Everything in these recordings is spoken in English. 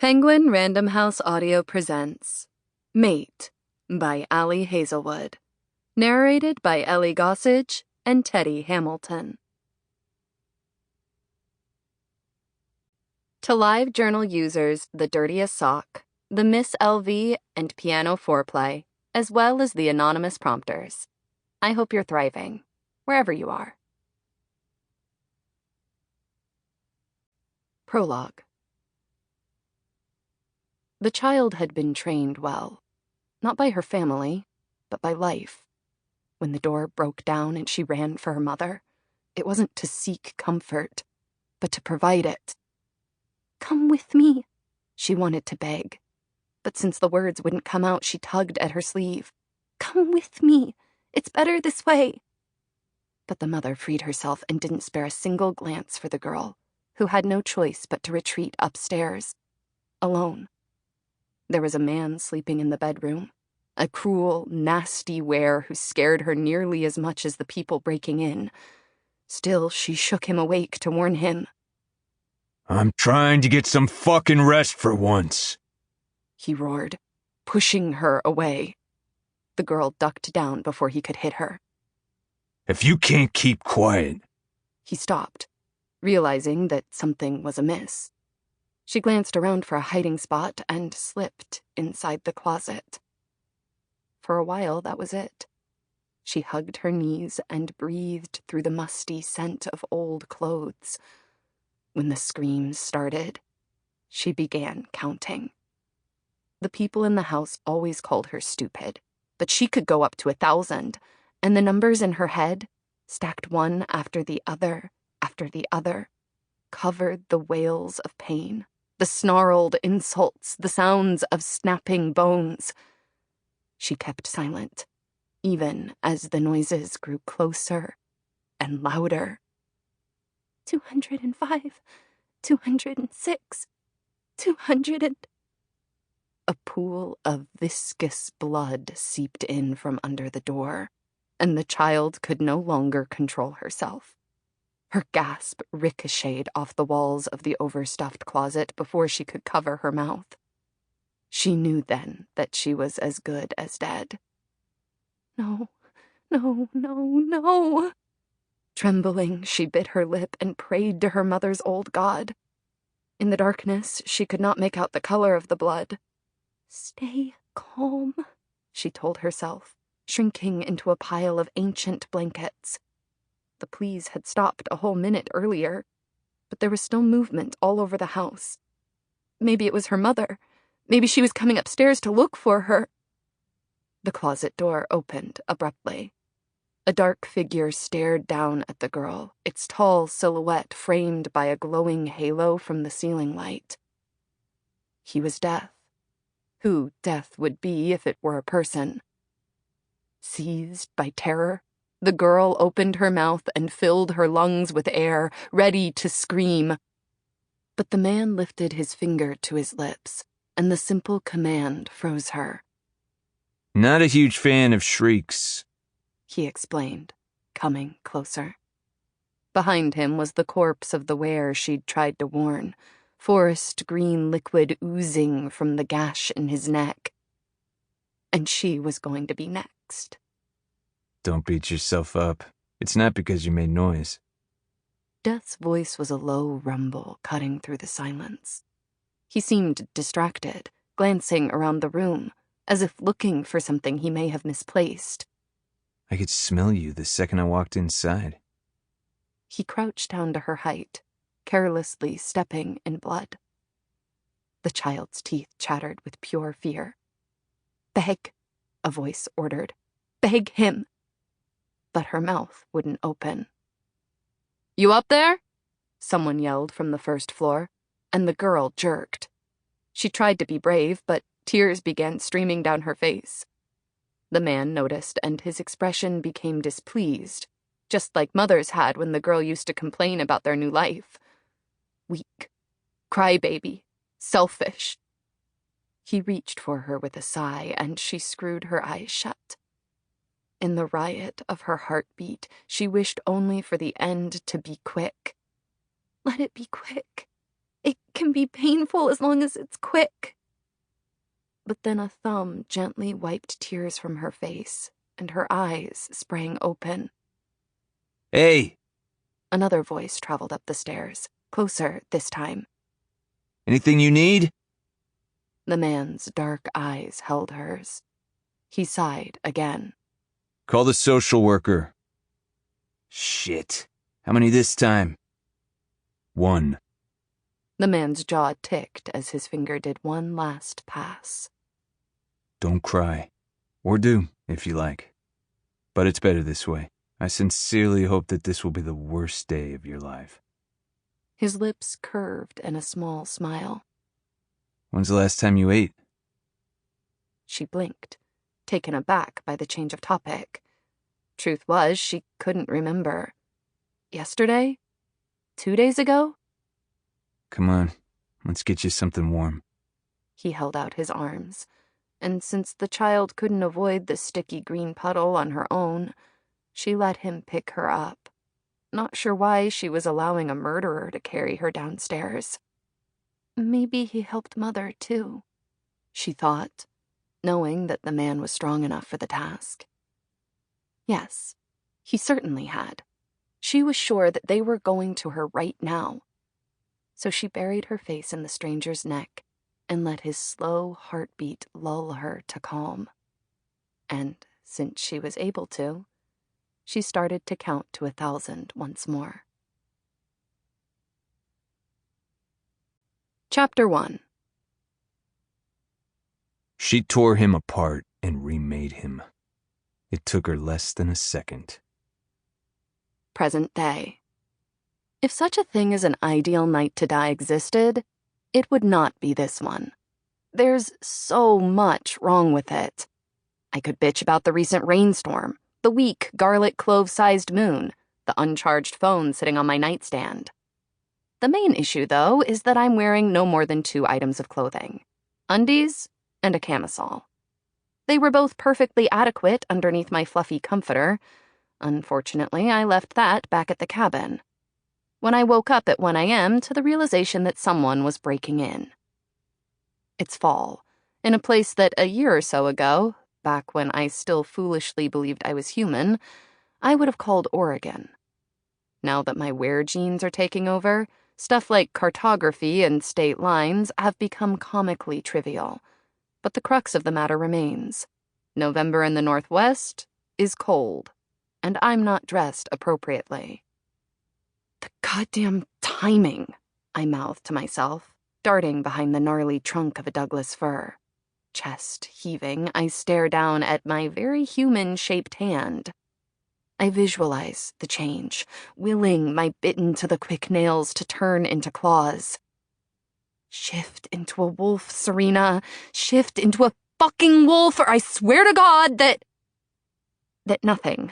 Penguin Random House Audio presents Mate by Hazelwood. Narrated by Ellie Gossage and Teddy Hamilton. To live journal users, The Dirtiest Sock, the Miss LV, and Piano Foreplay, as well as the anonymous prompters. I hope you're thriving, wherever you are. Prologue. The child had been trained well, not by her family, but by life. When the door broke down and she ran for her mother, it wasn't to seek comfort, but to provide it. "Come with me," she wanted to beg, but since the words wouldn't come out, she tugged at her sleeve. "Come with me. It's better this way." But the mother freed herself and didn't spare a single glance for the girl, who had no choice but to retreat upstairs, alone. There was a man sleeping in the bedroom, a cruel, nasty were who scared her nearly as much as the people breaking in. Still, she shook him awake to warn him. "I'm trying to get some fucking rest for once," he roared, pushing her away. The girl ducked down before he could hit her. "If you can't keep quiet." He stopped, realizing that something was amiss. She glanced around for a hiding spot and slipped inside the closet. For a while, that was it. She hugged her knees and breathed through the musty scent of old clothes. When the screams started, she began counting. The people in the house always called her stupid, but she could go up to 1,000, and the numbers in her head, stacked one after the other, covered the wails of pain, the snarled insults, the sounds of snapping bones. She kept silent, even as the noises grew closer and louder. 205, 206, 200 and... A pool of viscous blood seeped in from under the door, and the child could no longer control herself. Her gasp ricocheted off the walls of the overstuffed closet before she could cover her mouth. She knew then that she was as good as dead. No, no, no, no. Trembling, she bit her lip and prayed to her mother's old god. In the darkness, she could not make out the color of the blood. "Stay calm," she told herself, shrinking into a pile of ancient blankets. The pleas had stopped a whole minute earlier, but there was still movement all over the house. Maybe it was her mother. Maybe she was coming upstairs to look for her. The closet door opened abruptly. A dark figure stared down at the girl, its tall silhouette framed by a glowing halo from the ceiling light. He was Death. Who Death would be if it were a person. Seized by terror, the girl opened her mouth and filled her lungs with air, ready to scream. But the man lifted his finger to his lips, and the simple command froze her. "Not a huge fan of shrieks," he explained, coming closer. Behind him was the corpse of the were she'd tried to warn, forest green liquid oozing from the gash in his neck. And she was going to be next. "Don't beat yourself up. It's not because you made noise." Death's voice was a low rumble cutting through the silence. He seemed distracted, glancing around the room, as if looking for something he may have misplaced. "I could smell you the second I walked inside." He crouched down to her height, carelessly stepping in blood. The child's teeth chattered with pure fear. "Beg," a voice ordered. "Beg him." But her mouth wouldn't open. "You up there?" someone yelled from the first floor, and the girl jerked. She tried to be brave, but tears began streaming down her face. The man noticed, and his expression became displeased, just like Mother's had when the girl used to complain about their new life. Weak, crybaby, selfish. He reached for her with a sigh, and she screwed her eyes shut. In the riot of her heartbeat, she wished only for the end to be quick. Let it be quick. It can be painful as long as it's quick." But then a thumb gently wiped tears from her face, and her eyes sprang open. "Hey! Another voice traveled up the stairs, closer this time. Anything you need?" The man's dark eyes held hers. He sighed again. "Call the social worker." "Shit. How many this time?" "1. The man's jaw ticked as his finger did one last pass. "Don't cry. Or do, if you like. But it's better this way. I sincerely hope that this will be the worst day of your life." His lips curved in a small smile. "When's the last time you ate?" She blinked, taken aback by the change of topic. Truth was, she couldn't remember. Yesterday? 2 days ago? "Come on, let's get you something warm." He held out his arms, and since the child couldn't avoid the sticky green puddle on her own, she let him pick her up, not sure why she was allowing a murderer to carry her downstairs. Maybe he helped Mother, too, she thought, knowing that the man was strong enough for the task. Yes, he certainly had. She was sure that they were going to her right now. So she buried her face in the stranger's neck and let his slow heartbeat lull her to calm. And since she was able to, she started to count to 1,000 once more. Chapter 1. She tore him apart and remade him. It took her less than a second. Present day. If such a thing as an ideal night to die existed, it would not be this one. There's so much wrong with it. I could bitch about the recent rainstorm, the weak garlic clove-sized moon, the uncharged phone sitting on my nightstand. The main issue, though, is that I'm wearing no more than 2 items of clothing: undies and a camisole. They were both perfectly adequate underneath my fluffy comforter. Unfortunately, I left that back at the cabin. When I woke up at 1 a.m. to the realization that someone was breaking in. It's fall, in a place that a year or so ago, back when I still foolishly believed I was human, I would have called Oregon. Now that my wear genes are taking over, stuff like cartography and state lines have become comically trivial. But the crux of the matter remains. November in the Northwest is cold, and I'm not dressed appropriately. The goddamn timing, I mouthed to myself, darting behind the gnarly trunk of a Douglas fir. Chest heaving, I stare down at my very human-shaped hand. I visualize the change, willing my bitten-to-the-quick nails to turn into claws. Shift into a wolf, Serena. Shift into a fucking wolf, or I swear to God that nothing.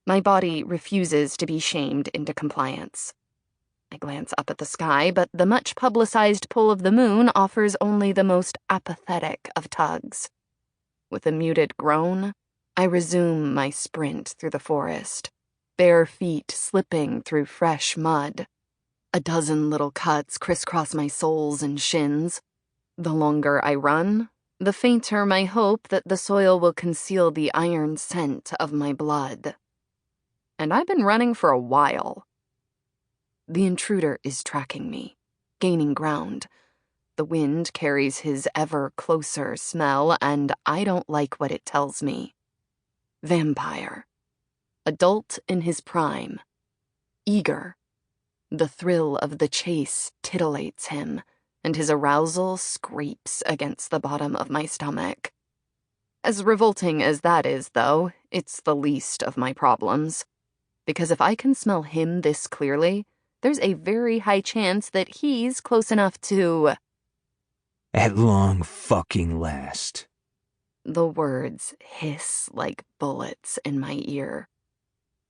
My body refuses to be shamed into compliance. I glance up at the sky, but the much-publicized pull of the moon offers only the most apathetic of tugs. With a muted groan, I resume my sprint through the forest, bare feet slipping through fresh mud. A dozen little cuts crisscross my soles and shins. The longer I run, the fainter my hope that the soil will conceal the iron scent of my blood. And I've been running for a while. The intruder is tracking me, gaining ground. The wind carries his ever closer smell, and I don't like what it tells me. Vampire. Adult in his prime. Eager. The thrill of the chase titillates him, and his arousal scrapes against the bottom of my stomach. As revolting as that is, though, it's the least of my problems. Because if I can smell him this clearly, there's a very high chance that he's close enough to... At long fucking last. The words hiss like bullets in my ear.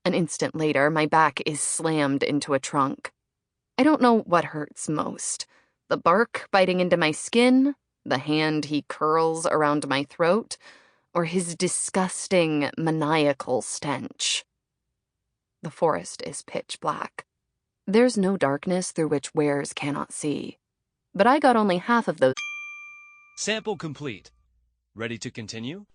An instant later, my back is slammed into a trunk. I don't know what hurts most. The bark biting into my skin, the hand he curls around my throat, or his disgusting, maniacal stench. The forest is pitch black. There's no darkness through which wearers cannot see. but I got only half of those. Sample complete. Ready to continue?